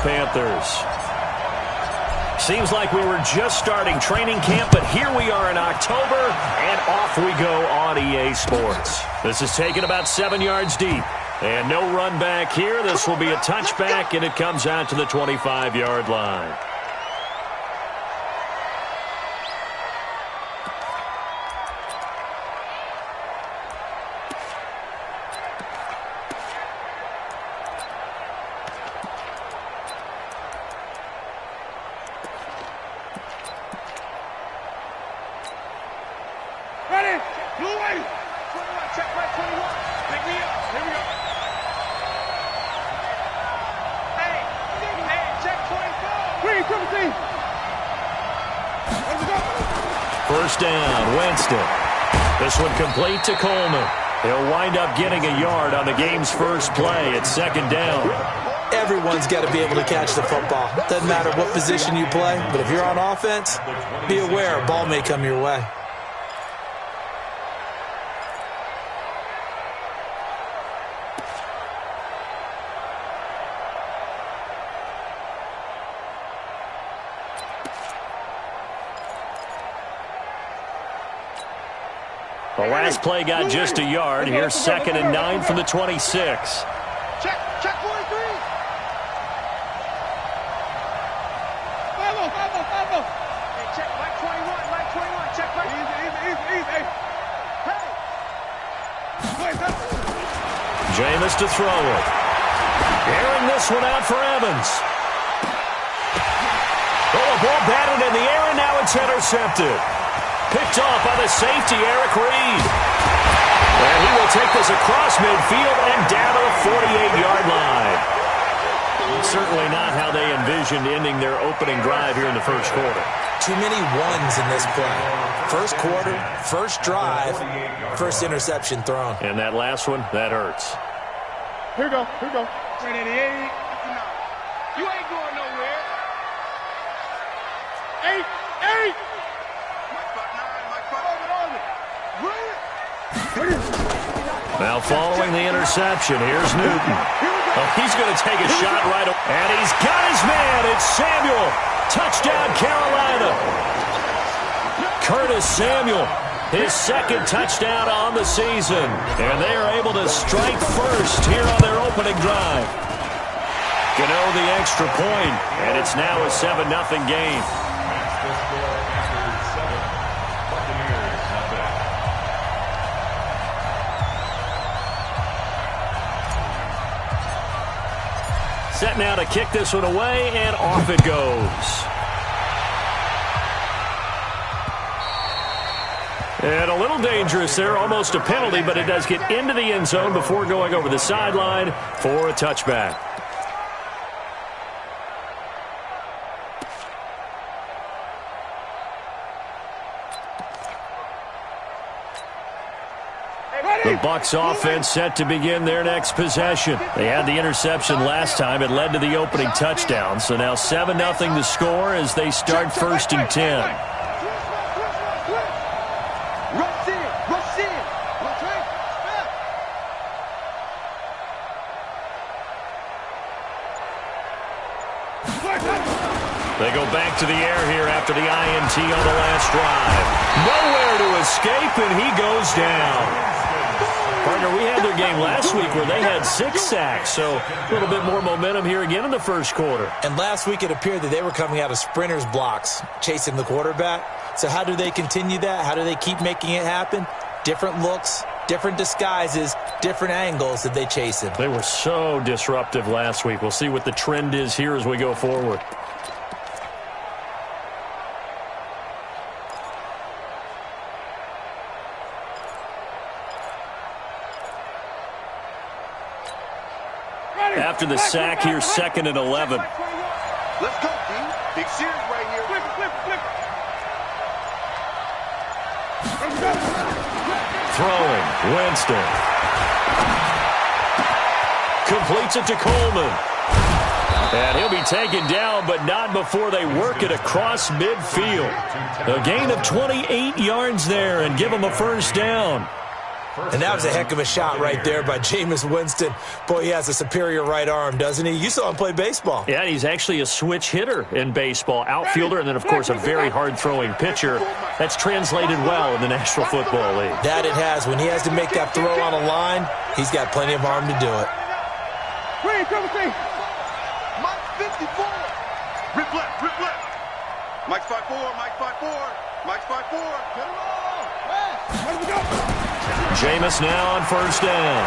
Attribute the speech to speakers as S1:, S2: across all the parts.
S1: Panthers. Seems like we were just starting training camp, but here we are in October, and off we go on EA Sports. This is taken about 7 yards deep. And no run back here. This will be a touchback, and it comes out to the 25-yard line.
S2: Ready? Blue way. 21. Check right 21. Pick me up. Here we go. Hey, check 24. Green, triple team. Let's go.
S1: First down, Winston. This one complete to Coleman. He'll wind up getting a yard on the game's first play at second down.
S3: Everyone's got to be able to catch the football. Doesn't matter what position you play, but if you're on offense, be aware a ball may come your way.
S1: The last play got just a yard. Here's 2nd and 9 from the 26.
S2: Check 43. Follow. Hey, check right 21. Check right. Easy. Hey.
S1: Jameis to throw it. Airing this one out for Evans. Oh, a ball batted in the air, and now it's intercepted. Picked off by the safety, Eric Reed. And he will take this across midfield and down to the 48-yard line. Certainly not how they envisioned ending their opening drive here in the first quarter.
S3: Too many ones in this play. First quarter, first drive, first interception thrown.
S1: And that last one, that hurts.
S2: Here we go. 88. You ain't going nowhere. 8.
S1: Now following the interception, here's Newton. Oh, he's going to take a shot right away. And he's got his man. It's Samuel. Touchdown, Carolina. Curtis Samuel, his second touchdown on the season. And they are able to strike first here on their opening drive. Gano the extra point, and it's now a 7-0 game. Set now to kick this one away, and off it goes. And a little dangerous there, almost a penalty, but it does get into the end zone before going over the sideline for a touchback. The Bucs offense set to begin their next possession. They had the interception last time. It led to the opening touchdown. So now 7-0 to score as they start 1st and 10. They go back to the air here after the INT on the last drive. Nowhere to escape, and he goes down. Partner, we had their game last week where they had 6 sacks, so a little bit more momentum here again in the first quarter.
S3: And last week it appeared that they were coming out of sprinters blocks, chasing the quarterback. So how do they continue that? How do they keep making it happen? Different looks, different disguises, different angles that they chase him.
S1: They were so disruptive last week. We'll see what the trend is here as we go forward. After the sack, here's 2nd and 11.
S2: Let's go, D. Big series right here. Flip.
S1: Throwing, Winston. Completes it to Coleman. And he'll be taken down, but not before they work it across midfield. A gain of 28 yards there and give him a first down.
S3: And that was a heck of a shot right there by Jameis Winston. Boy, he has a superior right arm, doesn't he? You saw him play baseball.
S1: Yeah, he's actually a switch hitter in baseball. Outfielder, and then, of course, a very hard-throwing pitcher. That's translated well in the National Football League.
S3: That it has. When he has to make that throw on a line, he's got plenty of arm to do it.
S2: Mike 54. Rip left, rip left. Mike 5-4, Mike 5-4, Mike 5-4. Get him all. Let him go.
S1: Jameis now on first down.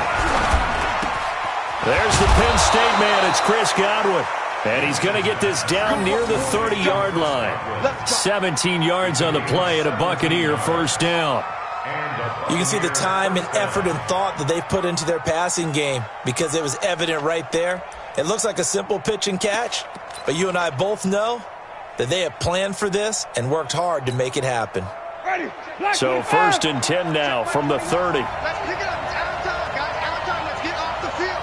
S1: There's the Penn State man. It's Chris Godwin. And he's going to get this down near the 30-yard line. 17 yards on the play and a Buccaneer first down.
S3: You can see the time and effort and thought that they put into their passing game because it was evident right there. It looks like a simple pitch and catch, but you and I both know that they have planned for this and worked hard to make it happen.
S1: So first and 10 now from the 30.
S2: Let's pick it up. It's out of time, guys. Out of time. Let's get off the field.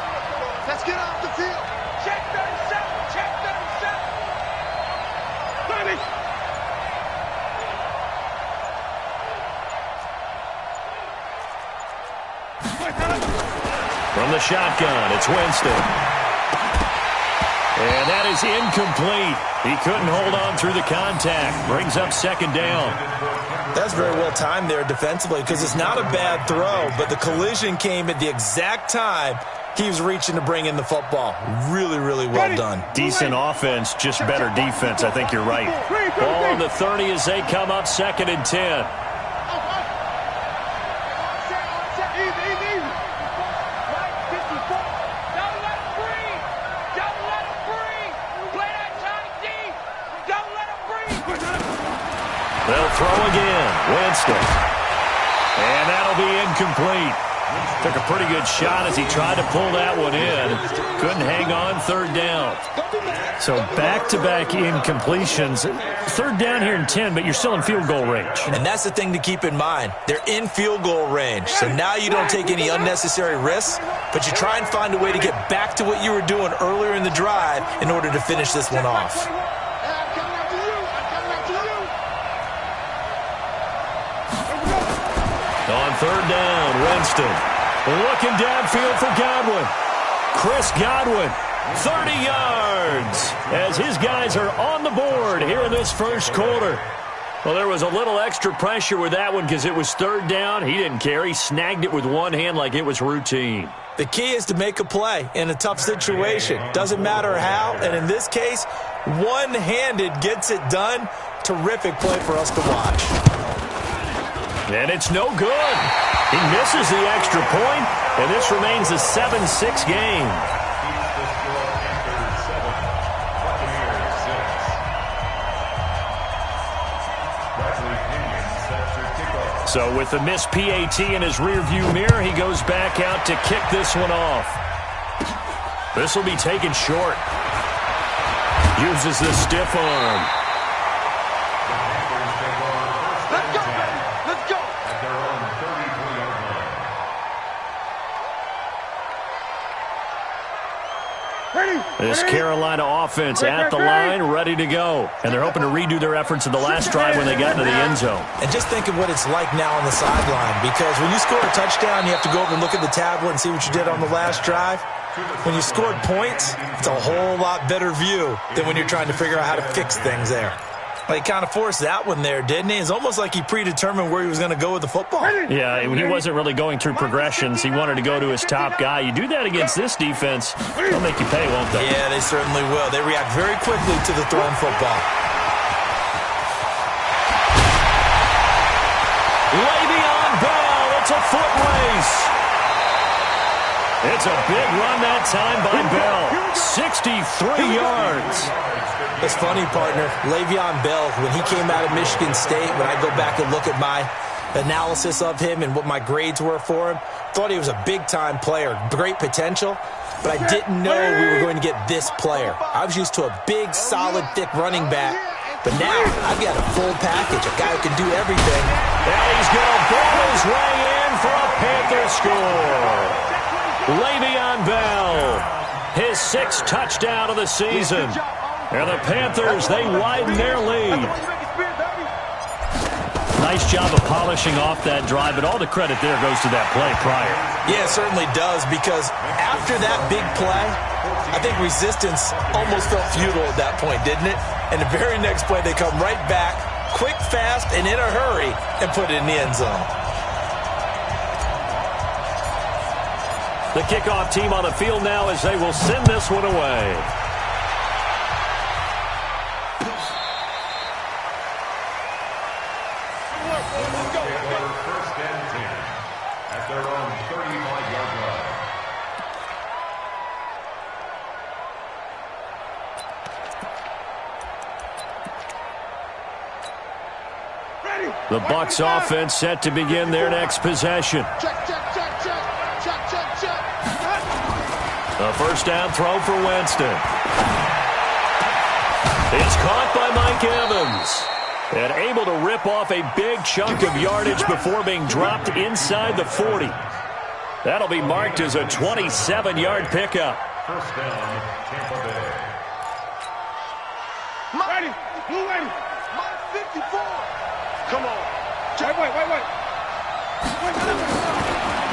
S2: Let's get off the field. Check 37. Check 37. 30.
S1: From the shotgun, it's Winston. And that is incomplete. He couldn't hold on through the contact. Brings up second down.
S3: That's very well timed there defensively because it's not a bad throw, but the collision came at the exact time he was reaching to bring in the football. Really, really well done.
S1: Decent offense, just better defense. I think you're right. Ball on the 30 as they come up second and 10. They'll throw again. Winston. And that'll be incomplete. Took a pretty good shot as he tried to pull that one in. Couldn't hang on third down. So back-to-back incompletions. Third down here in 10, but you're still in field goal range.
S3: And that's the thing to keep in mind. They're in field goal range. So now you don't take any unnecessary risks, but you try and find a way to get back to what you were doing earlier in the drive in order to finish this one off.
S1: On third down, Winston looking downfield for Godwin. Chris Godwin, 30 yards, as his guys are on the board here in this first quarter. Well, there was a little extra pressure with that one because it was third down. He didn't care. He snagged it with one hand like it was routine.
S3: The key is to make a play in a tough situation. Doesn't matter how, and in this case, one-handed gets it done. Terrific play for us to watch.
S1: And it's no good. He misses the extra point, and this remains a 7-6 game. So with the missed PAT in his rearview mirror, he goes back out to kick this one off. This will be taken short. Uses the stiff arm. This Carolina offense at the line, ready to go. And they're hoping to redo their efforts in the last drive when they got into the end zone.
S3: And just think of what it's like now on the sideline, because when you score a touchdown, you have to go over and look at the tablet and see what you did on the last drive. When you scored points, it's a whole lot better view than when you're trying to figure out how to fix things there. Well, he kind of forced that one there, didn't he? It's almost like he predetermined where he was going to go with the football.
S1: Yeah, he wasn't really going through progressions. He wanted to go to his top guy. You do that against this defense, they'll make you pay, won't they?
S3: Yeah, they certainly will. They react very quickly to the thrown football.
S1: Le'Veon Bell, it's a foot race. It's a big run that time by Bell. 63 yards.
S3: It's funny, partner. Le'Veon Bell, when he came out of Michigan State, when I go back and look at my analysis of him and what my grades were for him, thought he was a big-time player, great potential, but I didn't know we were going to get this player. I was used to a big, solid, thick running back, but now I've got a full package, a guy who can do everything.
S1: And he's going to ball his way in for a Panther score. Le'Veon Bell, his 6th touchdown of the season. And the Panthers, they widen their lead. nice job of polishing off that drive, but all the credit there goes to that play prior.
S3: Yeah, it certainly does, because after that big play, I think resistance almost felt futile at that point, didn't it? And the very next play, they come right back, quick, fast, and in a hurry, and put it in the end zone.
S1: The kickoff team on the field now as they will send this one away.
S4: First and 10 at their own 35-yard line.
S1: The Bucs offense set to begin their next possession.
S2: Check, check, check, check. Check, check, check.
S1: A first down throw for Winston. It's caught by Mike Evans. And able to rip off a big chunk of yardage before being dropped inside the 40. That'll be marked as a 27-yard pickup.
S4: First down, Tampa Bay.
S2: Ready. Blue ready. Mike 54. Come on. Check. Wait.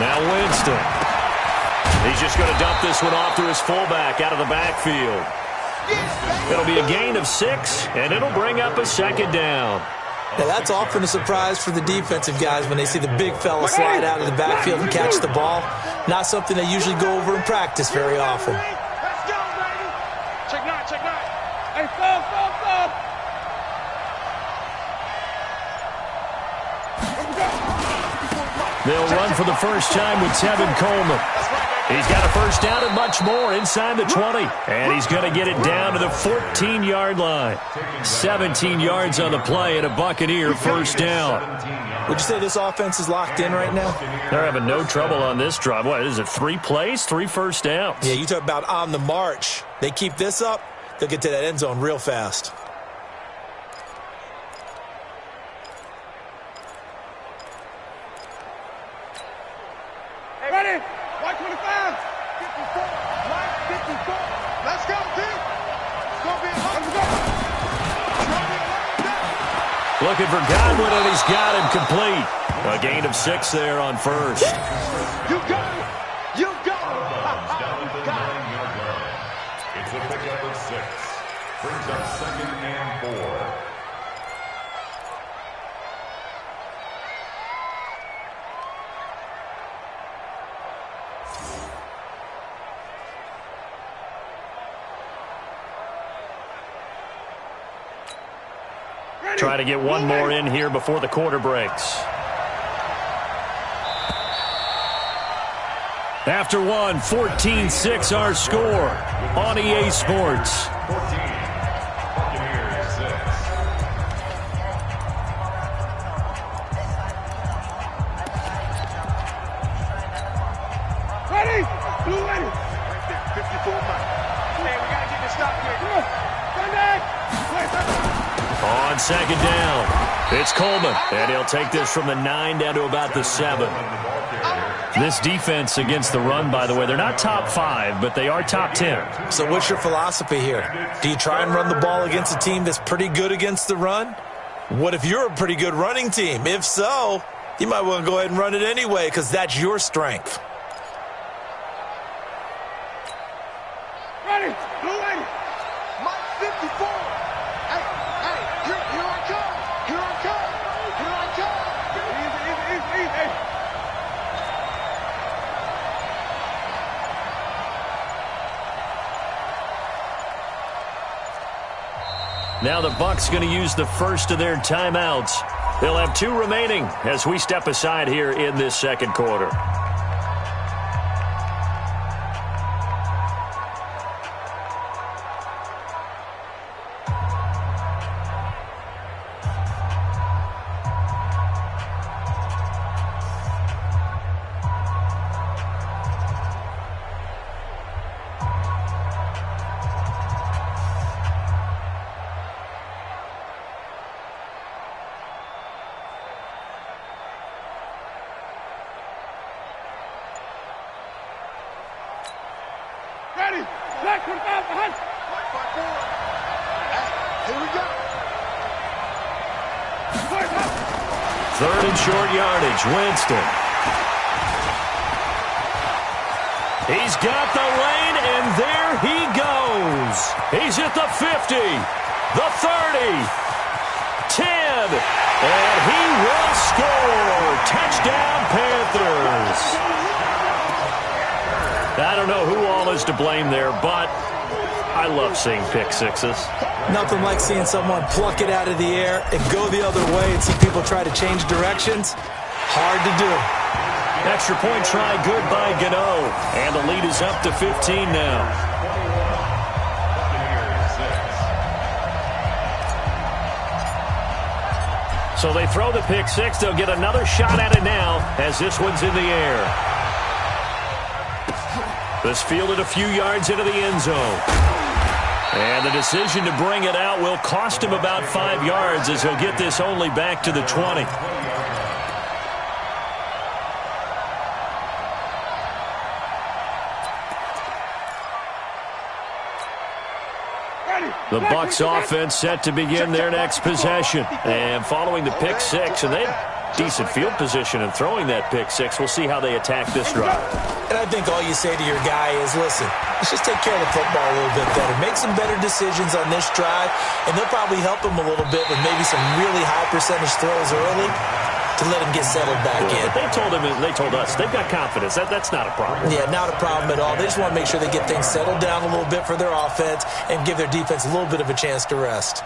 S1: Now Winston. He's just going to dump this one off to his fullback out of the backfield. It'll be a gain of 6, and it'll bring up a second down.
S3: Now, that's often a surprise for the defensive guys when they see the big fella slide out of the backfield and catch the ball. Not something they usually go over in practice very often.
S2: Let's go, baby. Check 9, check 9. Hey, fall.
S1: They'll run for the first time with Tevin Coleman. He's got a first down and much more inside the 20. And he's going to get it down to the 14-yard line. 17 yards on the play and a Buccaneer first down.
S3: Would you say this offense is locked in right now?
S1: They're having no trouble on this drive. What is it, 3 plays, 3 first downs?
S3: Yeah, you talk about on the march. They keep this up, they'll get to that end zone real fast.
S2: Hey, ready? 125. 54. 54. Let's go, T. It's going to be a
S1: Looking for Godwin, and he's got him complete. A gain of 6 there on first.
S2: You got it. You got it.
S4: Down at the 9-yard line. It's a pickup of 6. Brings up second and 4.
S1: Try to get one more in here before the quarter breaks. After one, 14-6 our score on EA Sports.
S4: 14. Buccaneers 6.
S2: Ready? Blue ready. 54 Mike. Man, we got to get this stop quick. Come on. Sunday.
S1: On second down, it's Coleman, and he'll take this from the 9 down to about the 7. This defense against the run, by the way, they're not top 5, but they are top 10.
S3: So what's your philosophy here? Do you try and run the ball against a team that's pretty good against the run? What if you're a pretty good running team? If so, you might want to go ahead and run it anyway because that's your strength.
S2: Ready? Blue ready. Mike 54. Hey, here I come. Here I come. Easy. Hey.
S1: Now the Bucs going to use the first of their timeouts. They'll have 2 remaining as we step aside here in this second quarter.
S2: Ready? Black 25 behind. Mike 54. Hey, here we go.
S1: Third and short yardage. Winston. He's got the lane, and there he goes. He's at the 50, the 30, 10, and he will score. Touchdown, Panthers. I don't know who all is to blame there, but I love seeing pick sixes.
S3: Nothing like seeing someone pluck it out of the air and go the other way and see people try to change directions. Hard to do.
S1: Extra point try good by Gano. And the lead is up to 15 now. So they throw the pick six. They'll get another shot at it now as this one's in the air. This fielded a few yards into the end zone. And the decision to bring it out will cost him about 5 yards as he'll get this only back to the 20. The Bucs offense set to begin their next possession. And following the pick six, and they have decent field position in throwing that pick six. We'll see how they attack this drive.
S3: And I think all you say to your guy is, listen, let's just take care of the football a little bit better. Make some better decisions on this drive, and they'll probably help him a little bit with maybe some really high percentage throws early to let him get settled back in.
S1: But they told him, and they told us, they've got confidence. That's not a problem.
S3: Yeah, not a problem at all. They just want to make sure they get things settled down a little bit for their offense and give their defense a little bit of a chance to rest.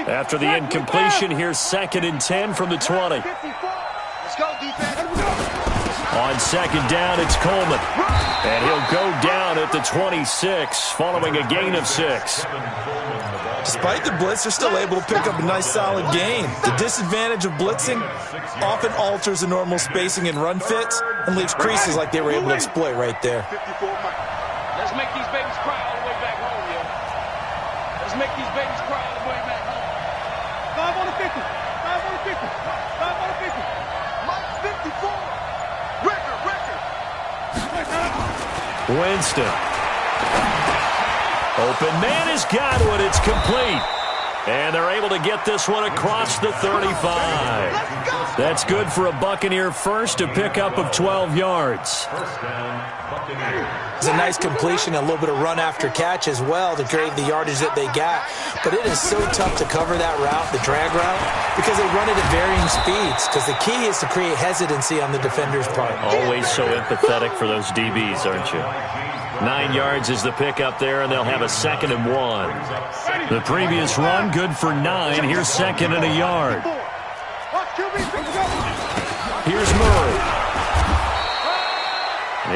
S1: After the incompletion, here's 2nd and 10 from the 20.
S2: Let's go, defense.
S1: On second down, it's Coleman. And he'll go down at the 26 following a gain of 6.
S3: Despite the blitz, they're still able to pick up a nice, solid gain. The disadvantage of blitzing often alters the normal spacing and run fits and leaves creases like they were able to exploit right there.
S5: Let's make these babies cry all the way back home, yo. Let's make these babies cry all the way back home.
S2: 5 on the 50. 5 on the 50. 5 on the 50. Mike's 54. Record.
S1: Winston. Open man has got one. It's complete. And they're able to get this one across the 35. That's good for a Buccaneer first, a pickup of 12 yards.
S3: It's a nice completion, a little bit of run after catch as well to create the yardage that they got. But it is so tough to cover that route, the drag route, because they run it at varying speeds. Because the key is to create hesitancy on the defender's part.
S1: Always so empathetic for those DBs, aren't you? 9 yards is the pickup there, and they'll have a 2nd and 1. The previous run, good for 9. Here's 2nd and a yard. Here's Murray.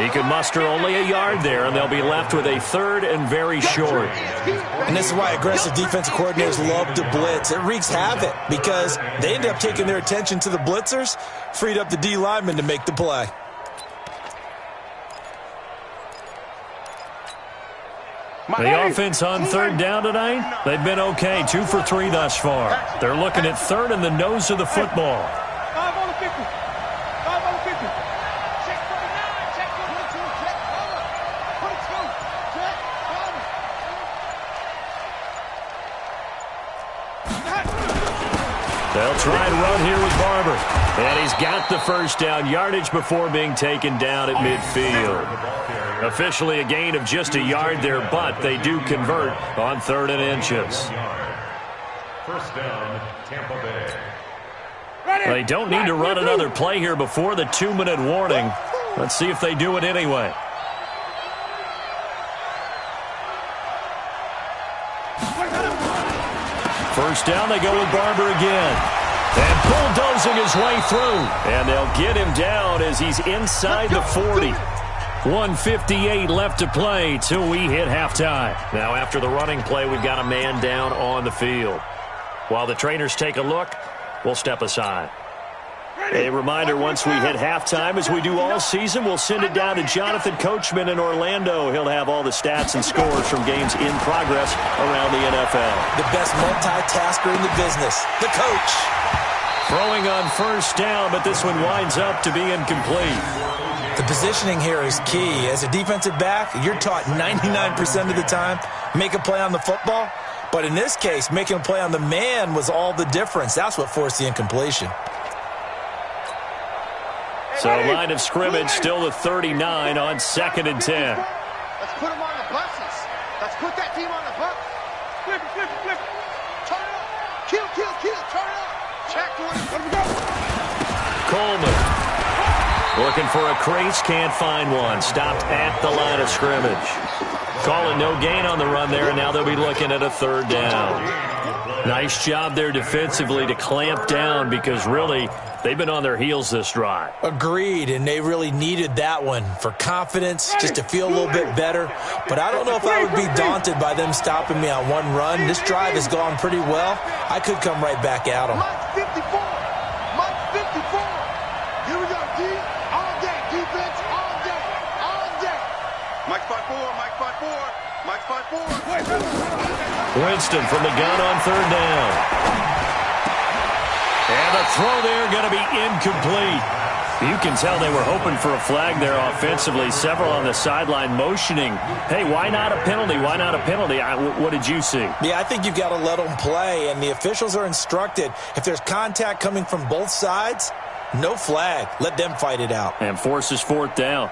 S1: He can muster only a yard there, and they'll be left with a 3rd and very short.
S3: And this is why aggressive defensive coordinators love to blitz. It wreaks havoc because they end up taking their attention to the blitzers, freed up the D lineman to make the play.
S1: The offense on 3rd down tonight, they've been okay, 2 for 3 thus far. They're looking at 3rd and the nose of the football.
S2: 5 on the 50. 5 on the 50. Check 49. Check 22. Check cover. 22. Check cover.
S1: They'll try and run here with Barber. And he's got the first down yardage before being taken down at midfield. Officially a gain of just a yard there, but they do convert on 3rd and inches.
S4: First down, Tampa Bay.
S1: They don't need to run another play here before the 2-minute warning. Let's see if they do it anyway. First down, they go with Barber again. And bulldozing his way through. And they'll get him down as he's inside the 40. 1:58 left to play till we hit halftime. Now, after the running play, we've got a man down on the field. While the trainers take a look, we'll step aside. A reminder, once we hit halftime, as we do all season, we'll send it down to Jonathan Coachman in Orlando. He'll have all the stats and scores from games in progress around the NFL.
S3: The best multitasker in the business, the coach.
S1: Throwing on first down, but this one winds up to be incomplete.
S3: The positioning here is key. As a defensive back, you're taught 99% of the time, make a play on the football, But in this case, making a play on the man was all the difference. That's what forced the incompletion.
S1: So line of scrimmage still the 39 on 2nd and 10.
S2: Let's put them on the buses. Let's put that team on the bus. Flip it, flip it, flip it. Turn it up. Kill, kill, kill. Turn it up. Check to it. Let me go.
S1: Coleman looking for a crease, can't find one. Stopped at the line of scrimmage. Calling no gain on the run there, and now they'll be looking at a 3rd down. Nice job there defensively to clamp down because really they've been on their heels this drive.
S3: Agreed, and they really needed that one for confidence, just to feel a little bit better. But I don't know if I would be daunted by them stopping me on one run. This drive has gone pretty well. I could come right back at them.
S2: Mike 54. Mike 54. Here we go, D. All day. Defense all day. All day. Mike 54. Mike 54. Mike 54.
S1: Winston from the gun on 3rd down. And the throw there going to be incomplete. You can tell they were hoping for a flag there offensively. Several on the sideline motioning, hey, why not a penalty? Why not a penalty? What did you see?
S3: Yeah, I think you've got to let them play, and the officials are instructed. If there's contact coming from both sides, no flag. Let them fight it out.
S1: And forces 4th down.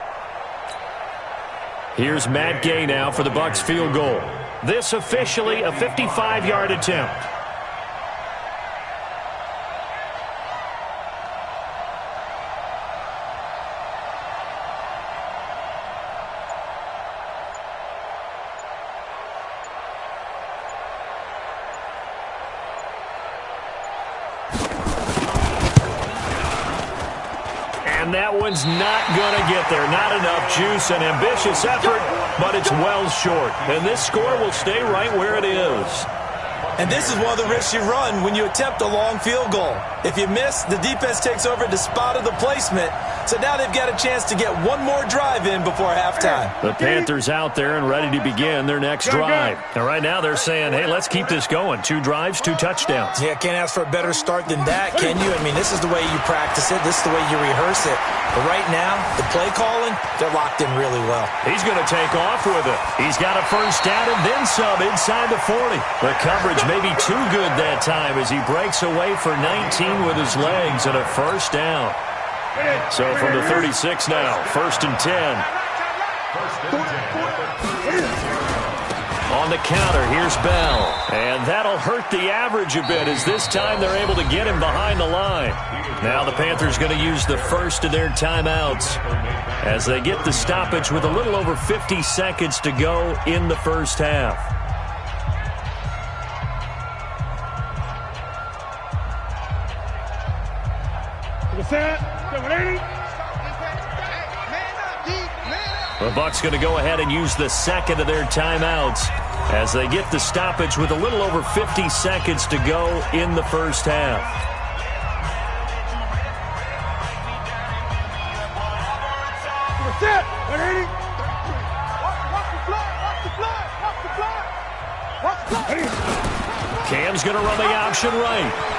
S1: Here's Matt Gay now for the Bucs field goal. This officially a 55-yard attempt. And that one's not going to get there. Not enough juice. An ambitious effort, but it's well short. And this score will stay right where it is.
S3: And this is one of the risks you run when you attempt a long field goal. If you miss, the defense takes over at the spot of the placement. So now they've got a chance to get one more drive in before halftime.
S1: The Panthers out there and ready to begin their next drive. And right now they're saying, hey, let's keep this going. 2 drives, 2 touchdowns.
S3: Yeah, can't ask for a better start than that, can you? I mean, this is the way you practice it. This is the way you rehearse it. But right now, the play calling, they're locked in really well.
S1: He's going to take off with it. He's got a 1st down and then some inside the 40. The coverage may be too good that time as he breaks away for 19 with his legs and a 1st down. So from the 36 now, 1st and 10. On the counter, here's Bell. And that'll hurt the average a bit as this time they're able to get him behind the line. Now the Panthers going to use the first of their timeouts as they get the stoppage with a little over 50 seconds to go in the first half. The Bucs going to go ahead and use the second of their timeouts as they get the stoppage with a little over 50 seconds to go in the first half. Cam's going to run the option right.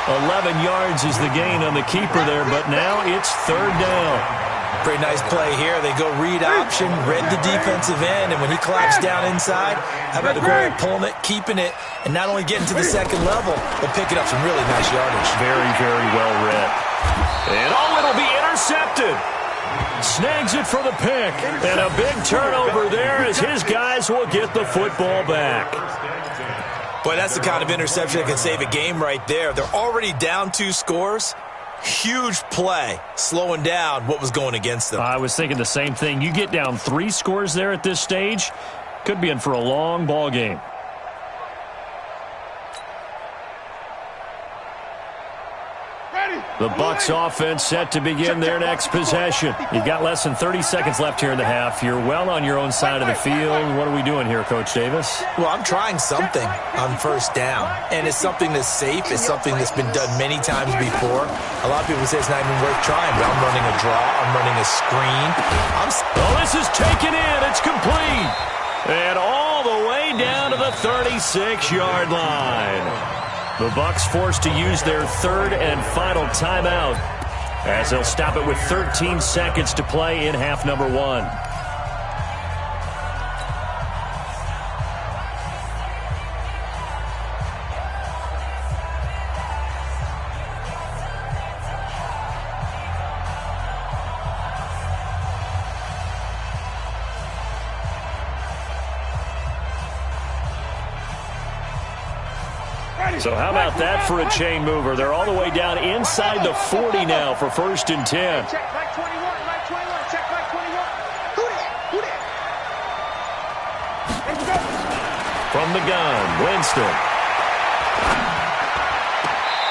S1: 11 yards is the gain on the keeper there, but now it's 3rd down.
S3: Pretty nice play here. They go read option, read the defensive end, and when he collapsed down inside, how about the Greg pulling it, keeping it, and not only getting to the second level, but picking up some really nice yardage.
S1: Very, very well read. And it'll be intercepted. Snags it for the pick, and a big turnover there as his guys will get the football back.
S3: Boy, that's the kind of interception that can save a game right there. They're already down 2 scores. Huge play, slowing down what was going against them.
S1: I was thinking the same thing. You get down 3 scores there at this stage, could be in for a long ball game. The Bucs offense set to begin their next possession. You've got less than 30 seconds left here in the half. You're well on your own side of the field. What are we doing here, Coach Davis?
S3: Well, I'm trying something on 1st down, and it's something that's safe. It's something that's been done many times before. A lot of people say it's not even worth trying, but I'm running a draw. I'm running a screen.
S1: This is taken in. It's complete. And all the way down to the 36-yard line. The Bucs forced to use their 3rd and final timeout as they'll stop it with 13 seconds to play in half number 1. So how about that for a chain mover? They're all the way down inside the 40 now for 1st and 10.
S5: Check back 21, back 21, check back 21. Who that? Let's go.
S1: From the gun, Winston.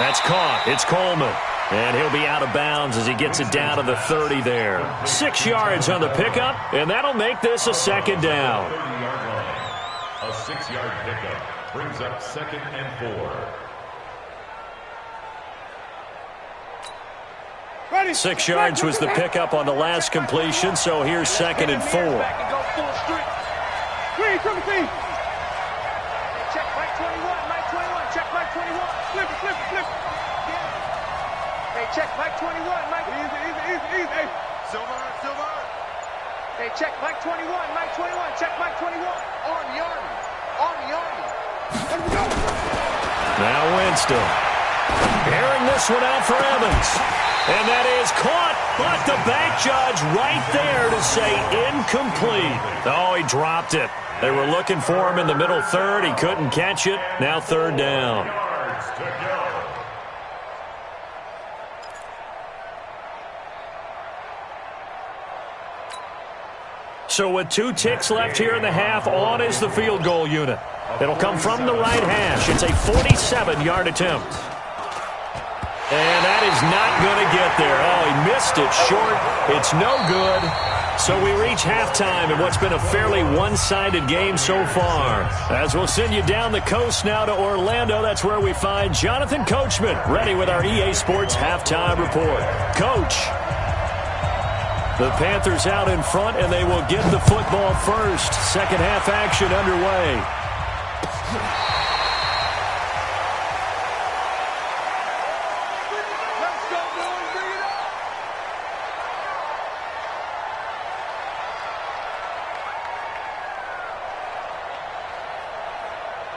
S1: That's caught. It's Coleman. And he'll be out of bounds as he gets it down to the 30 there. 6 yards on the pickup, and that'll make this a 2nd down.
S4: 30-yard line. A 6-yard pickup brings up 2nd and 4.
S1: 6 yards was the pickup on the last completion, so here's 2nd and 4.
S5: Back and go full street. Check back 21, Mike 21, check back 21. Flip it. Hey, check back 21, Mike. Easy.
S2: Silver.
S5: Hey, check back 21, Mike 21, check back 21.
S2: Army.
S1: Now Winston. Airing this one out for Evans. And that is caught, but the back judge right there to say incomplete. Oh, he dropped it. They were looking for him in the middle third. He couldn't catch it. Now 3rd down.
S4: Yards to go.
S1: So with 2 ticks left here in the half, on is the field goal unit. It'll come from the right hash. It's a 47-yard attempt. And that is not going to get there. Oh, he missed it short. It's no good. So we reach halftime in what's been a fairly one-sided game so far. As we'll send you down the coast now to Orlando, that's where we find Jonathan Coachman, ready with our EA Sports halftime report. Coach. The Panthers out in front, and they will get the football first. Second half action underway.
S5: Let's go, boys.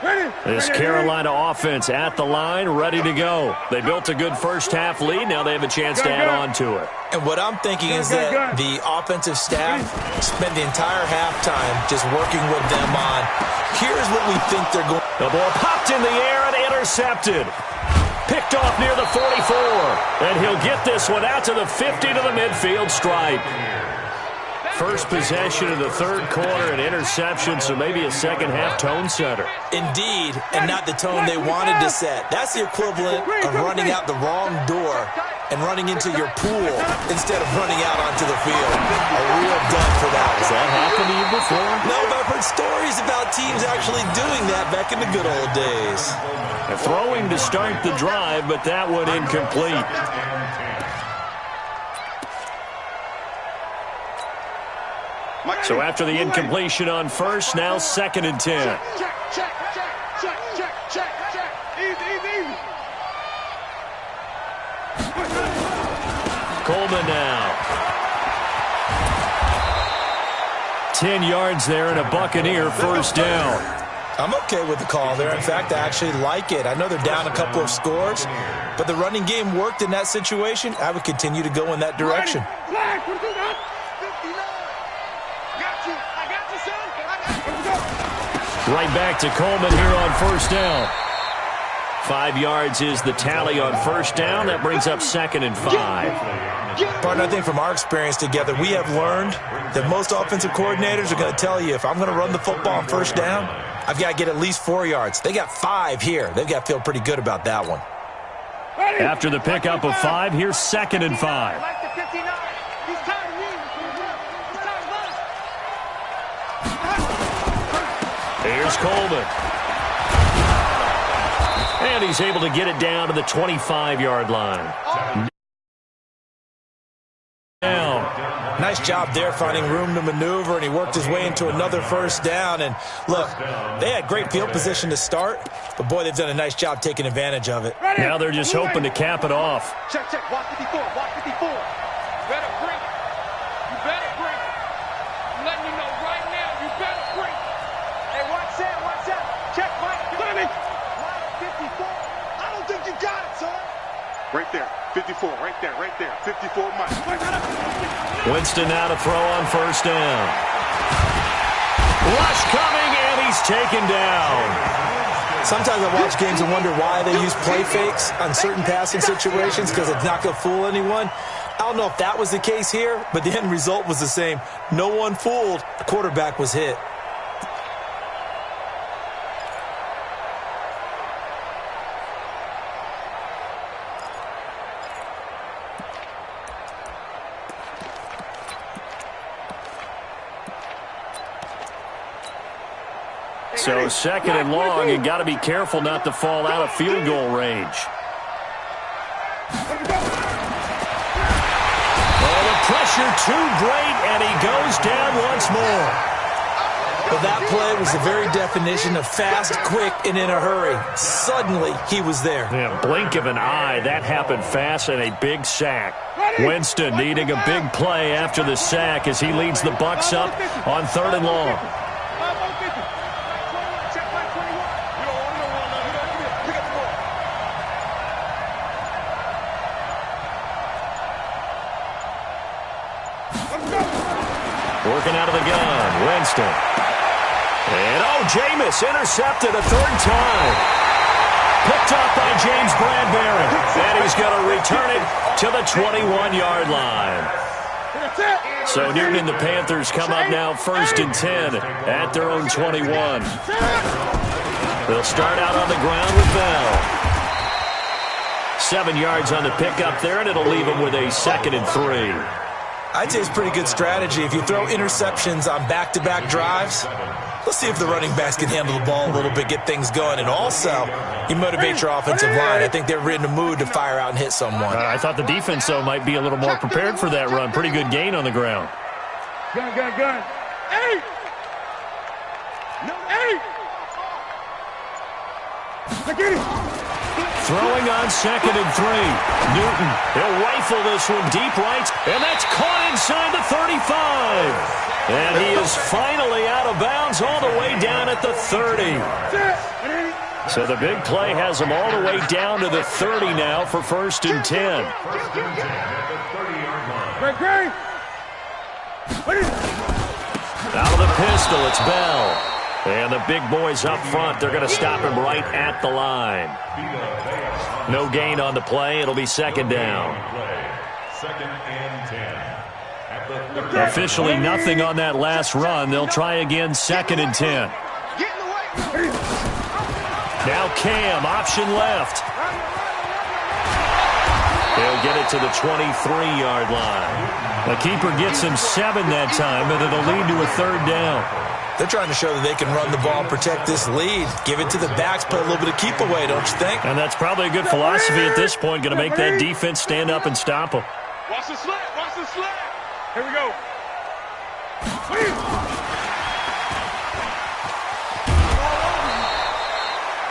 S5: Bring it up.
S1: This Carolina offense at the line, ready to go. They built a good first half lead. Now they have a chance to add on to it.
S3: And what I'm thinking is that the offensive staff spent the entire halftime just working with them on, here's what we think they're going.
S1: The ball popped in the air and intercepted. Picked off near the 44. And he'll get this one out to the 50 to the midfield stripe. First possession of the 3rd quarter, an interception, so maybe a second half tone setter.
S3: Indeed, and not the tone they wanted to set. That's the equivalent of running out the wrong door and running into your pool instead of running out onto the field. A real dud for that.
S1: Has that happened to you before?
S3: No, but I've heard stories about teams actually doing that back in the good old days.
S1: A throwing to start the drive, but that one incomplete. So after the incompletion on first, now 2nd and 10.
S5: Check. Easy.
S1: Coleman now. 10 yards there and a Buccaneer first down.
S3: I'm okay with the call there. In fact, I actually like it. I know they're down a couple of scores, but the running game worked in that situation. I would continue to go in that direction.
S1: Right back to Coleman here on first down. 5 yards is the tally on first down. That brings up 2nd and 5.
S3: Partner, I think from our experience together, we have learned that most offensive coordinators are going to tell you, if I'm going to run the football on first down, I've got to get at least 4 yards. They got 5 here. They've got to feel pretty good about that one.
S1: After the pickup of 5, here's 2nd and 5. Here's Coleman. And he's able to get it down to the 25-yard line. Now,
S3: nice job there finding room to maneuver, and he worked his way into another first down. And look, they had great field position to start, but boy, they've done a nice job taking advantage of it.
S1: now they're just hoping to cap it off.
S5: Check. Watch 54. Better bring. You better bring. I'm letting you know right now, you better bring. Hey, watch out. Check, Mike.
S2: 54. I don't think you got it, son. Right there. 54. Right there. 54, Mike.
S1: Winston now to throw on first down. Rush coming, and he's taken down.
S3: Sometimes I watch games and wonder why they use play fakes on certain passing situations because it's not going to fool anyone. I don't know if that was the case here, but the end result was the same. No one fooled. The quarterback was hit.
S1: So second and long, you got to be careful not to fall out of field goal range. Oh, the pressure too great, and he goes down once more.
S3: Well, that play was the very definition of fast, quick, and in a hurry. Suddenly, he was there.
S1: Yeah, blink of an eye, that happened fast, and a big sack. Winston needing a big play after the sack as he leads the Bucs up on 3rd and long. Working out of the gun, Winston. And, Jameis intercepted a 3rd time. Picked up by James Bradbury. And he's going to return it to the 21-yard line. So Newton and the Panthers come up now 1st and 10 at their own 21. They'll start out on the ground with Bell. 7 yards on the pickup there, and it'll leave them with a 2nd and 3.
S3: I'd say it's pretty good strategy. If you throw interceptions on back-to-back drives, let's see if the running backs can handle the ball a little bit, get things going. And also, you motivate your offensive line. I think they're in the mood to fire out and hit someone.
S1: I thought the defense, though, might be a little more prepared for that run. Pretty good gain on the ground.
S5: Gun. Hey! Get it!
S1: Throwing on 2nd and 3. Newton, he'll rifle this one deep right, and that's caught inside the 35. And he is finally out of bounds all the way down at the 30. So the big play has him all the way down to the 30 now for 1st and 10. Out of the pistol, it's Bell. And the big boys up front, they're going to stop him right at the line. No gain on the play. It'll be 2nd down. Officially nothing on that last run. They'll try again 2nd and 10. Now Cam, option left. He'll get it to the 23-yard line. The keeper gets him 7 that time, but it'll lead to a 3rd down.
S3: They're trying to show that they can run the ball and protect this lead. Give it to the backs, play a little bit of keep away, don't you think?
S1: And that's probably a good philosophy at this point. Going to make that defense stand up and stop them.
S5: Watch the slant. Here we go.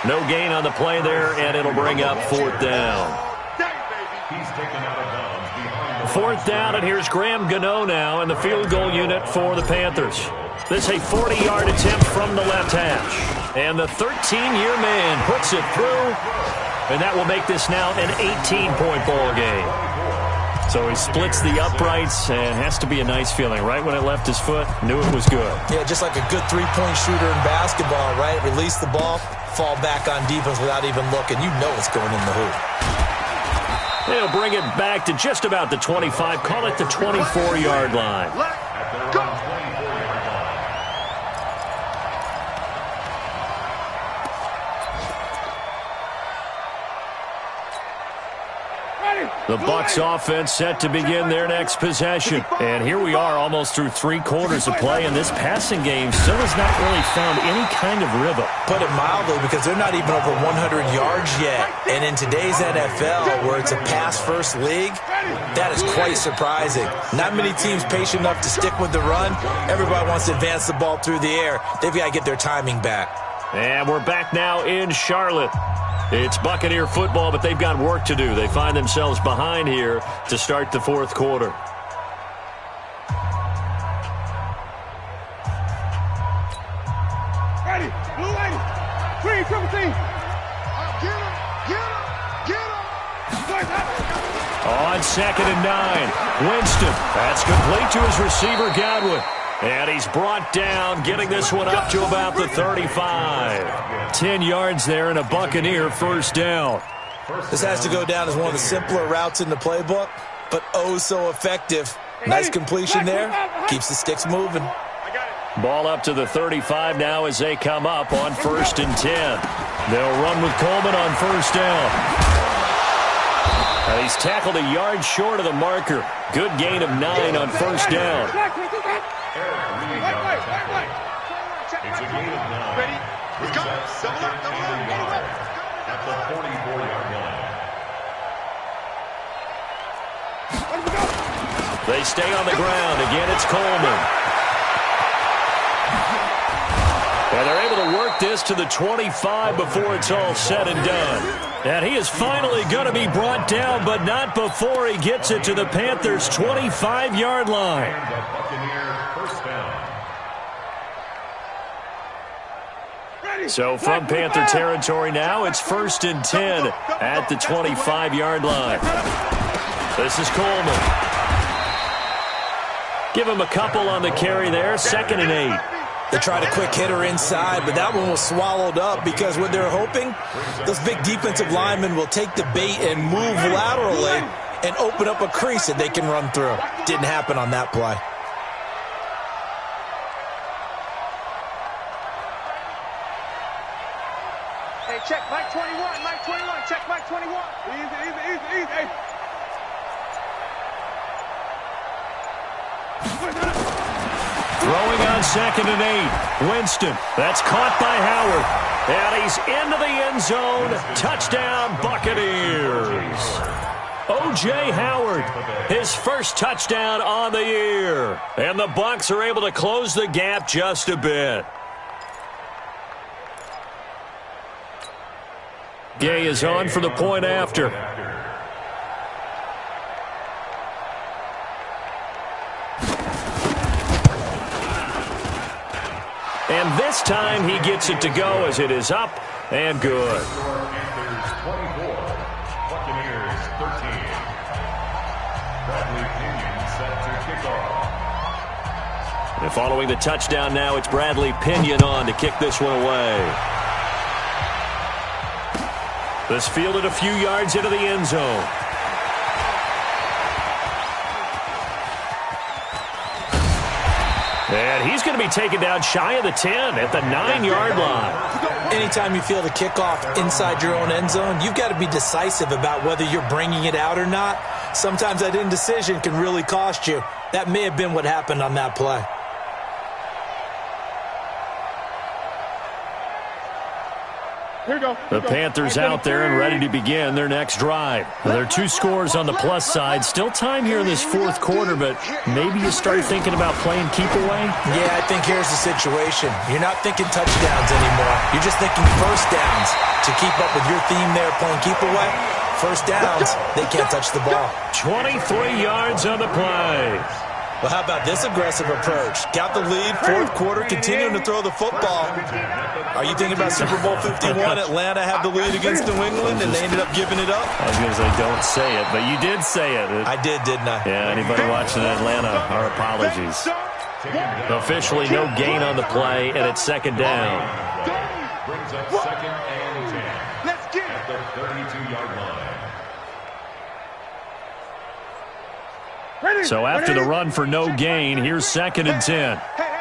S1: No gain on the play there, and it'll bring up 4th down.
S4: He's taken out of bounds behind the
S1: 4th down, and here's Graham Gano now in the field goal unit for the Panthers. This is a 40-yard attempt from the left hash. And the 13-year man puts it through, and that will make this now an 18-point ball game. So he splits the uprights, and has to be a nice feeling. Right when it left his foot, knew it was good.
S3: Yeah, just like a good three-point shooter in basketball, right? Release the ball, fall back on defense without even looking. You know it's going in the hoop.
S1: They'll bring it back to just about the 25. Call it the 24-yard line.
S2: Go!
S1: The Bucs offense set to begin their next possession. And here we are almost through 3 quarters of play, and this passing game still has not really found any kind of rhythm.
S3: Put it mildly, because they're not even over 100 yards yet. And in today's NFL, where it's a pass-first league, that is quite surprising. Not many teams patient enough to stick with the run. Everybody wants to advance the ball through the air. They've got to get their timing back.
S1: And we're back now in Charlotte. It's Buccaneer football, but they've got work to do. They find themselves behind here to start the 4th quarter.
S5: Ready, blue lady, triple team.
S2: Get him!
S1: On 2nd and 9, Winston. That's complete to his receiver, Godwin. And he's brought down, getting this one up to about the 35. 10 yards there and a Buccaneer first down.
S3: This has to go down as one of the simpler routes in the playbook, but oh so effective. Nice completion there. Keeps the sticks moving.
S1: Ball up to the 35 now as they come up on 1st and 10. They'll run with Coleman on first down. He's tackled a yard short of the marker. Good gain of 9 on first down.
S4: It's a gain of 9.
S2: Ready? Let's go. Double up.
S4: At the 44-yard line.
S1: They stay on the ground. Again, it's Coleman. And they're able to work this to the 25 before it's all said and done. And he is finally going to be brought down, but not before he gets it to the Panthers' 25-yard line.
S4: And the Buccaneer first down.
S1: So from Panther territory now, it's 1st and 10 at the 25-yard line. This is Coleman. Give him a couple on the carry there, 2nd and 8.
S3: They tried a quick hitter inside, but that one was swallowed up because what they're hoping, those big defensive linemen will take the bait and move laterally and open up a crease that they can run through. Didn't happen on that play.
S5: Hey, check Mike 21, Mike 21, check Mike 21. Easy. Hey.
S1: Throwing on 2nd and 8. Winston. That's caught by Howard. And he's into the end zone. Touchdown, Buccaneers. O.J. Howard, his first touchdown on the year. And the Bucs are able to close the gap just a bit. Gay is on for the point after. And this time he gets it to go as it is up and good.
S4: Panthers 24, Buccaneers 13. Bradley Pinion set to kick off.
S1: And following the touchdown now, it's Bradley Pinion on to kick this one away. This fielded a few yards into the end zone. And he's going to be taken down shy of the 10 at the 9-yard line.
S3: Anytime you field a kickoff inside your own end zone, you've got to be decisive about whether you're bringing it out or not. Sometimes that indecision can really cost you. That may have been what happened on that play.
S1: The Panthers out there and ready to begin their next drive. There are 2 scores on the plus side. Still time here in this 4th quarter, but maybe you start thinking about playing keep away?
S3: Yeah, I think here's the situation. You're not thinking touchdowns anymore. You're just thinking first downs. To keep up with your theme there, playing keep away, first downs, they can't touch the ball.
S1: 23 yards on the play.
S3: Well, how about this aggressive approach? Got the lead, 4th quarter, continuing to throw the football. Are you thinking about Super Bowl 51? Atlanta had the lead against New England, and they ended up giving it up?
S1: I was going to say, don't say it, but you did say it.
S3: I did, didn't I?
S1: Yeah, anybody watching Atlanta, our apologies. Officially no gain on the play, and it's 2nd down.
S4: Brings up 2nd and 10.
S5: Let's get
S4: At the 32-yard line.
S1: So after the run for no gain, here's 2nd and 10.
S5: Hey.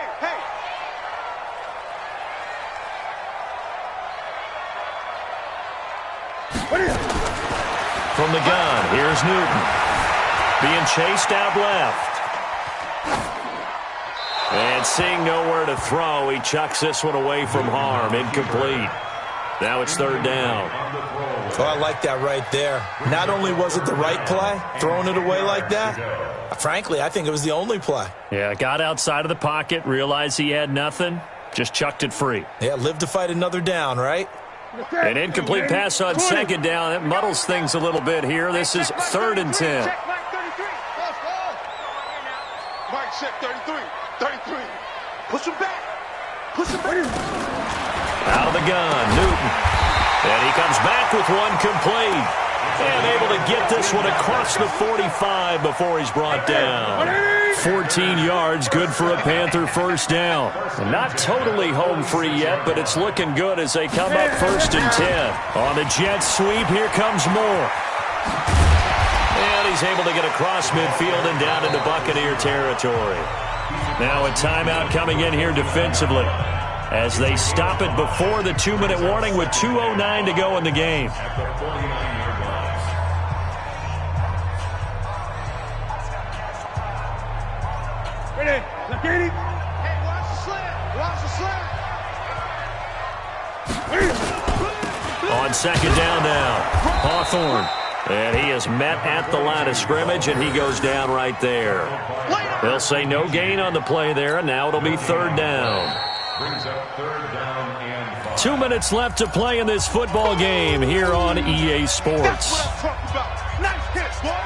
S1: From the gun, here's Newton. Being chased out left. And seeing nowhere to throw, he chucks this one away from harm. Incomplete. Now it's 3rd down.
S3: Oh, I like that right there. Not only was it the right play, throwing it away like that, frankly, I think it was the only play.
S1: Yeah, got outside of the pocket, realized he had nothing, just chucked it free.
S3: Yeah, live to fight another down, right?
S1: An incomplete pass on 2nd down. That muddles things a little bit here. This is 3rd and 10.
S5: Check Mike 33.
S2: Mike, check 33. 33.
S5: Push him back.
S1: Out of the gun, Newton. And he comes back with one complete. And able to get this one across the 45 before he's brought down. 14 yards, good for a Panther first down. Not totally home free yet, but it's looking good as they come up 1st and 10. On the jet sweep, here comes Moore. And he's able to get across midfield and down into Buccaneer territory. Now a timeout coming in here defensively as they stop it before the 2-minute warning with 2:09 to go in the game.
S5: Ready? Let's get it.
S2: Hey, watch the slant. Watch the slant.
S1: On 2nd down now, Hawthorne. And he is met at the line of scrimmage, and he goes down right there. They'll say no gain on the play there, and now it'll be 3rd down.
S4: Brings up 3rd down and 5.
S1: 2 minutes left to play in this football game here on EA Sports.
S2: That's what I'm talking about. Nice hit, boy.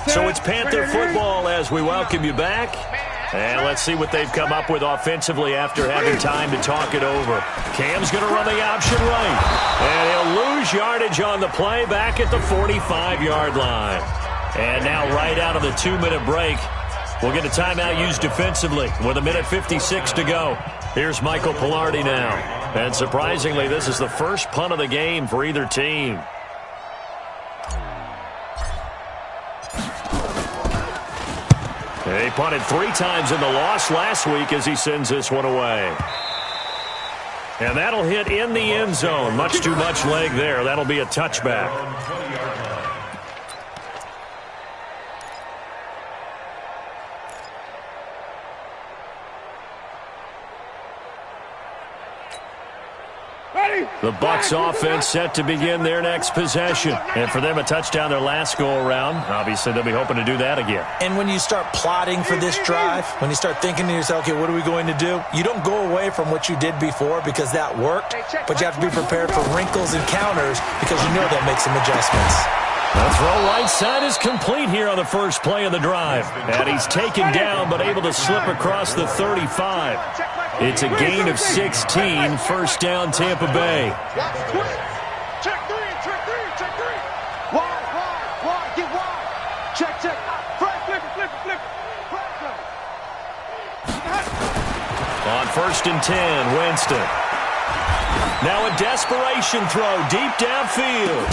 S1: So it's Panther football as we welcome you back. And let's see what they've come up with offensively after having time to talk it over. Cam's going to run the option right. And he'll lose yardage on the play back at the 45-yard line. And now right out of the 2-minute break, we'll get a timeout used defensively with 1:56 to go. Here's Michael Pilardi now. And surprisingly, this is the first punt of the game for either team. He punted 3 times in the loss last week as he sends this one away. And that'll hit in the end zone. Much too much leg there. That'll be a touchback. The Bucs offense set to begin their next possession. And for them, a touchdown their last go-around. Obviously, they'll be hoping to do that again.
S3: And when you start plotting for this drive, when you start thinking to yourself, okay, what are we going to do? You don't go away from what you did before because that worked, but you have to be prepared for wrinkles and counters because you know they'll make some adjustments.
S1: The throw right side is complete here on the first play of the drive. And he's taken down but able to slip across the 35. It's a gain of 16, first down Tampa Bay.
S2: Check three. Wide, get wide. Check. Flip it.
S1: On 1st and 10, Winston. Now a desperation throw deep downfield.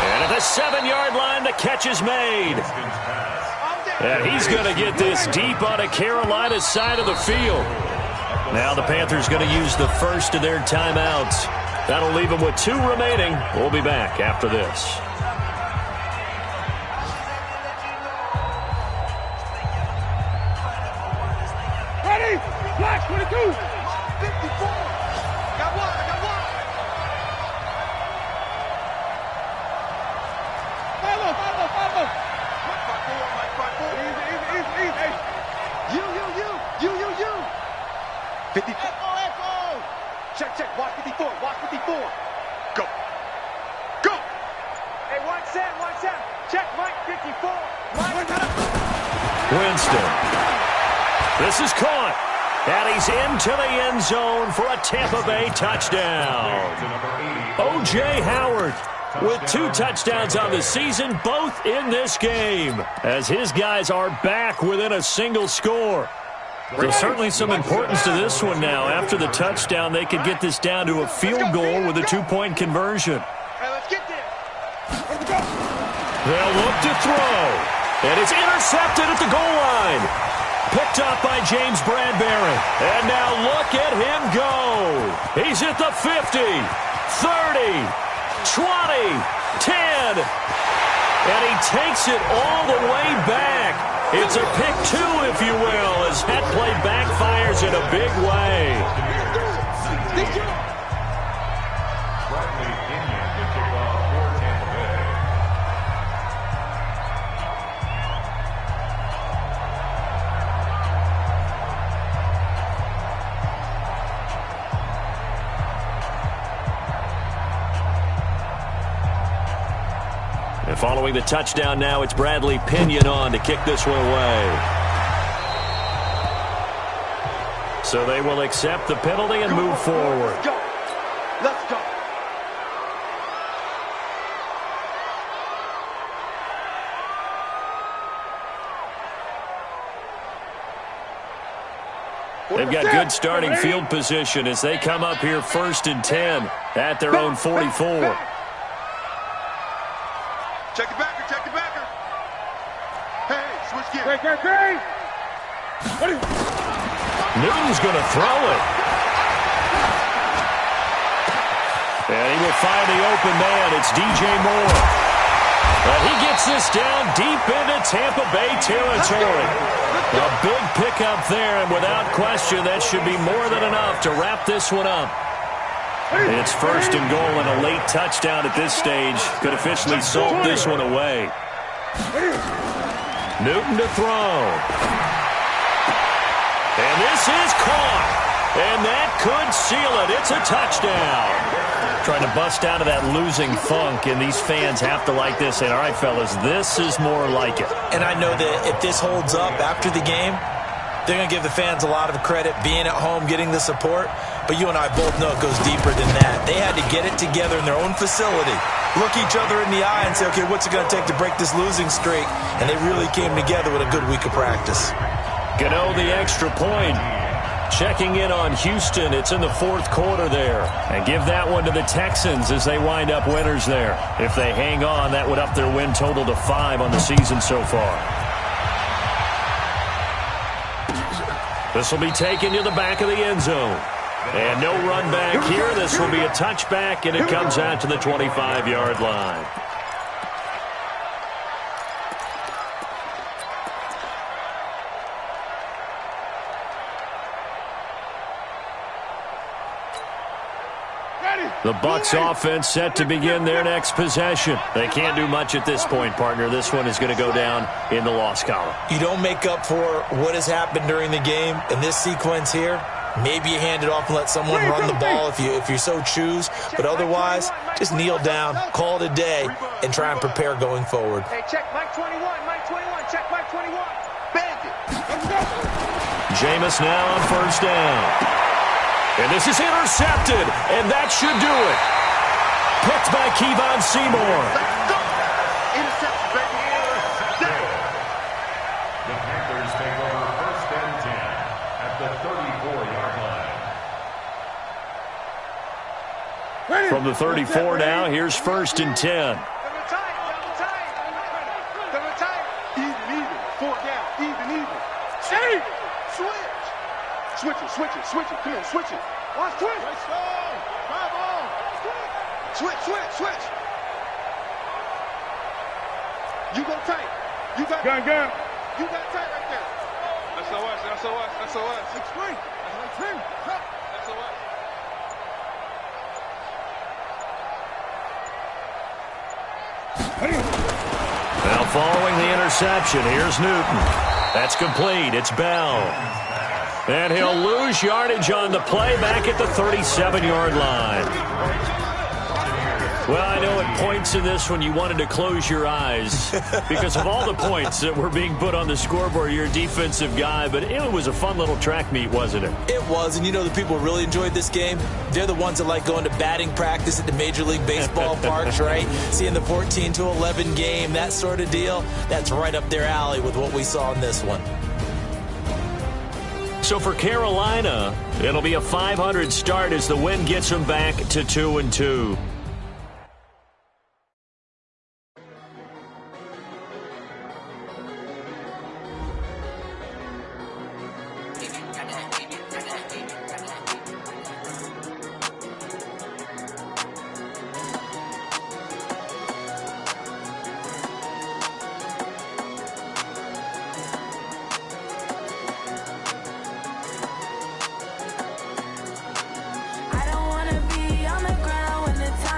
S1: And at the 7-yard line, the catch is made. And he's going to get this deep on a Carolina side of the field. Now the Panthers going to use the first of their timeouts. That'll leave them with 2 remaining. We'll be back after this.
S5: Ready? Black 22.
S2: 54. Got one.
S5: Follow.
S2: Mike 54.
S5: Easy.
S2: You. 50. Echo. Check. Watch 54. Go.
S5: Hey, watch that. Check Mike 54.
S1: Winston. This is caught. And he's into the end zone for a Tampa Bay touchdown. O.J. Howard with 2 touchdowns on the season, both in this game, as his guys are back within a single score. There's certainly some importance to this one now. After the touchdown, they could get this down to a field goal with a 2-point conversion.
S2: Hey, let's get there.
S1: They'll look to throw. And it's intercepted at the goal line. Picked up by James Bradbury. And now look at him go. He's at the 50, 30, 20, 10. And he takes it all the way back. It's a pick 2, if you will, as that play backfires in a big way.
S4: Bradley Inman to kick off for Tampa Bay.
S1: And following the touchdown now, it's Bradley Pinion on to kick this one away. So they will accept the penalty and move forward.
S5: Let's go. Let's go.
S1: They've got good starting field position as they come up here 1st and 10 at their own 44.
S2: Check the backer, check the backer. Hey, switch gears.
S1: Newton's going to throw it. And he will find the open man. It's DJ Moore. But he gets this down deep into Tampa Bay territory. A big pickup there, and without question, that should be more than enough to wrap this one up. It's 1st and goal, and a late touchdown at this stage could officially salt this one away. Newton to throw. And this is caught. And that could seal it. It's a touchdown. Trying to bust out of that losing funk, and these fans have to like this. And all right, fellas, this is more like it.
S3: And I know that if this holds up after the game, they're going to give the fans a lot of credit being at home, getting the support. But you and I both know it goes deeper than that. They had to get it together in their own facility, look each other in the eye and say, okay, what's it going to take to break this losing streak? And they really came together with a good week of practice.
S1: Gano the extra point. Checking in on Houston. It's in the 4th quarter there. And give that one to the Texans as they wind up winners there. If they hang on, that would up their win total to 5 on the season so far. This will be taken to the back of the end zone. And no run back here. This will be a touchback, and it comes out to the 25-yard line. The Bucs offense set to begin their next possession. They can't do much at this point, partner. This one is going to go down in the loss column.
S3: You don't make up for what has happened during the game in this sequence here. Maybe you hand it off and let someone run the ball if you so choose. But otherwise, just kneel down, call it a day, and try and prepare going forward.
S5: Hey, check Mike 21, Mike 21, check Mike 21. Bandit.
S1: Jameis now on 1st down. And this is intercepted, and that should do it. Picked by Kevon Seymour.
S2: Interception, baby.
S4: The Panthers take over 1st and 10 at the 34-yard line.
S1: From the 34 now, here's 1st and 10.
S5: Even, 4 down, even. Hey! Switch it. Come on, switch it. Watch switch. Switch. You go tight. You got gun. You got tight right there. That's SOS. Explain. SOS.
S1: Now following the interception, here's Newton. That's complete. It's Bell. And he'll lose yardage on the play back at the 37-yard line. Well, I know at points in this when you wanted to close your eyes because of all the points that were being put on the scoreboard. You're a defensive guy, but it was a fun little track meet, wasn't it?
S3: It was, and you know the people who really enjoyed this game? They're the ones that like going to batting practice at the Major League Baseball parks, right? Seeing the 14-11 game, that sort of deal. That's right up their alley with what we saw in this one.
S1: So for Carolina, it'll be a 500 start as the win gets them back to 2-2.
S6: I don't wanna be on the ground when the time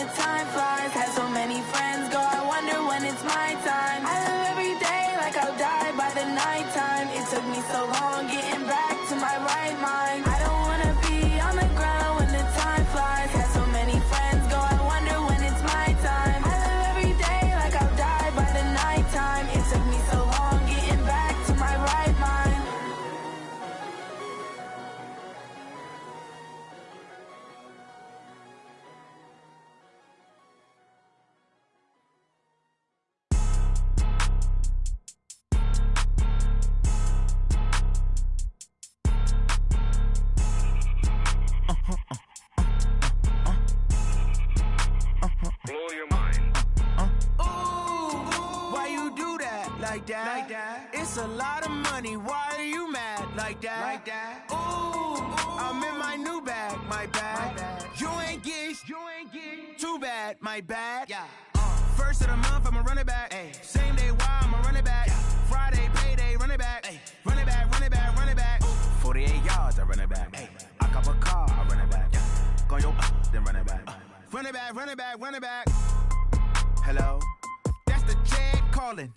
S6: the time flies. Had so many friends go, I wonder when it's my time. I live every day like I'll die by the nighttime. It took me so long getting back to my right mind. I don't wanna be on the ground when the time flies. Had so many friends go, I wonder when it's my time. I live every day like I'll die by the nighttime. It took me so long getting back to my right mind.
S2: Blow your mind.
S7: Why you do that like that? Like that? It's a lot of money. Why are you mad like that? Like that? Ooh, I'm in my new bag, my bag. You ain't get too bad, my bad. Yeah. First of the month, I'ma run it back. Ay. Same day, why I'ma run it back. Friday, payday, run it back. Ay. Run it back, run it back, run it back. 48 yards, I run it back. Ay. I cop a car, I run it back. Go your then run it back. Run it back, run it back, run it back. Hello, that's the jag calling.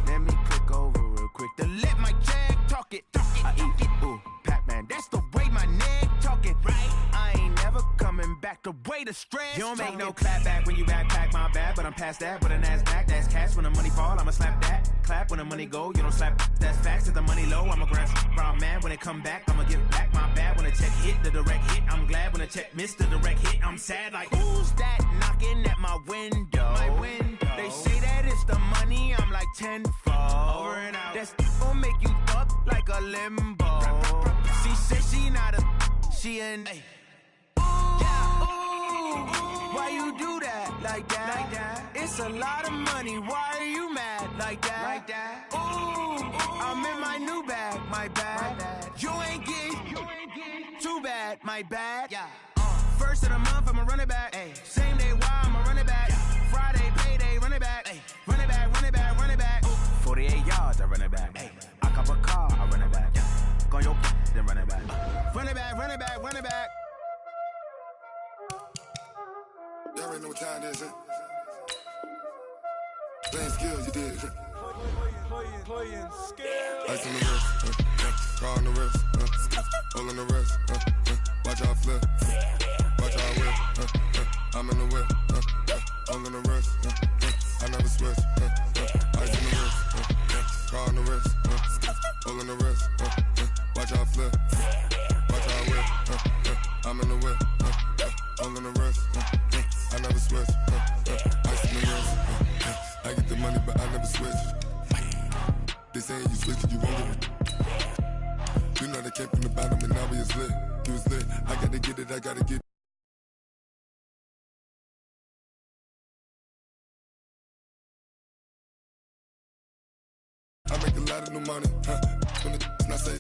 S7: Let me click over real quick to let my jag talk it. I eat it, ooh, Pac-Man. That's the way my neck talking. Right, I ain't never coming back. The way the stress. You don't make no clap back when you backpack my bag, but I'm past that. But a NASDAQ, that's cash. When the money fall, I'ma slap that. Clap when the money go, you don't slap. That's facts. If the money low, I'ma grab brown man. When it come back, I'ma give back my bad. When the check hit, the direct hit. I'm glad when the check missed the direct hit. I'm sad like who's that knocking at my window? My window. They say that it's the money. I'm like tenfold. Over and out. That's gon' make you up like a limbo. She said she not a, she an. Ay. Why you do that like that? Like that? It's a lot of money. Why are you mad like that? Like that? Ooh, I'm in my new bag, my bag. You ain't get too bad, my bad. Yeah. First of the month, I'ma run it back. Ay. Same day, why I'ma run it back. Friday, payday, run it back. Ay. Run it back, run it back, run it back. 48 yards, I run it back. Ay. I cop a car, I run it back. Go your then run it back. Run it back, run it back, run it back.
S2: Y'all already know what time it is, huh? Playing skills, you did.
S7: Playing skills.
S2: Ice on the wrist, car on the wrist, hole on the wrist, watch out flip, watch out whip, I'm in the whip, hole on the wrist, I never switch, ice on the wrist, car on the wrist, hole on the wrist, watch out flip, watch out whip, I'm in the whip, hole on the wrist, I never switch, ice on the wrist, I get the money but I never switch. They saying you switch 'cause you won't get it. You know they came from the bottom and now we is lit. You was lit. I gotta get it, I gotta get it. I make a lot of new money, huh? When it's not say